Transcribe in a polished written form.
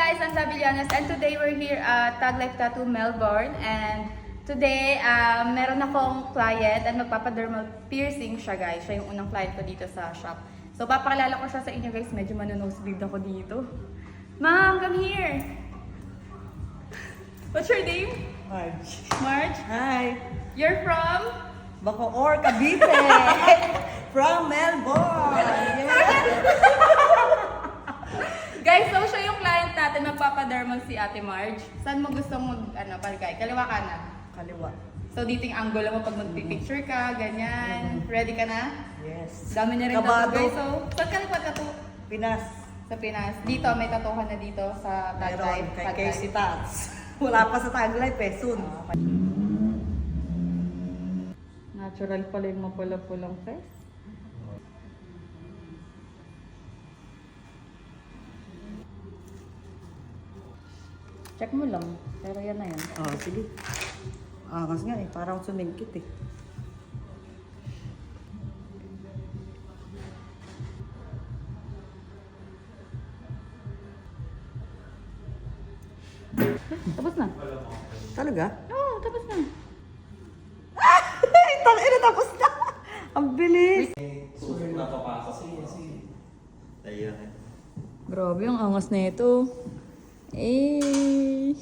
guys, I'm Sabillanes and today we're here at Tag Life Tattoo Melbourne and today meron akong client and magpapadermal piercing siya guys. Siya yung unang client ko dito sa shop. So papakilala ko siya sa inyo guys, medyo manonosebleed ako dito. Ma'am, come here! What's your name? Marge. Marge? Hi. You're from? Bacoor, Cavite. From Melbourne. Guys, so siya yung client natin, magpapadermal si Ate Marge. Saan mo gustong palagay? Kaliwa kanan? Kaliwa. So dito yung angle mo pag magpipicture ka, ganyan. Ready ka na? Yes. Dami niya rin tattoo Kabado. guys. So, saan ka nagpa-tattoo? Pinas. Sa Pinas. Dito, may tattoo ka na dito sa Tag Meron Life. kay Tag Casey Life. Tats. Wala pa sa Tag Life eh. Soon. Natural pala yung mapula-pulang face. Check mo lang. Pero yan na yan. Oh, sige. Angas nga eh. Parang sumingkit eh. Tapos na. Talaga? Oo, tapos na. Tangina, tapos na. Ang bilis. Susunod na papasok. Ayun. Grabe, ang angas na ito. Eh.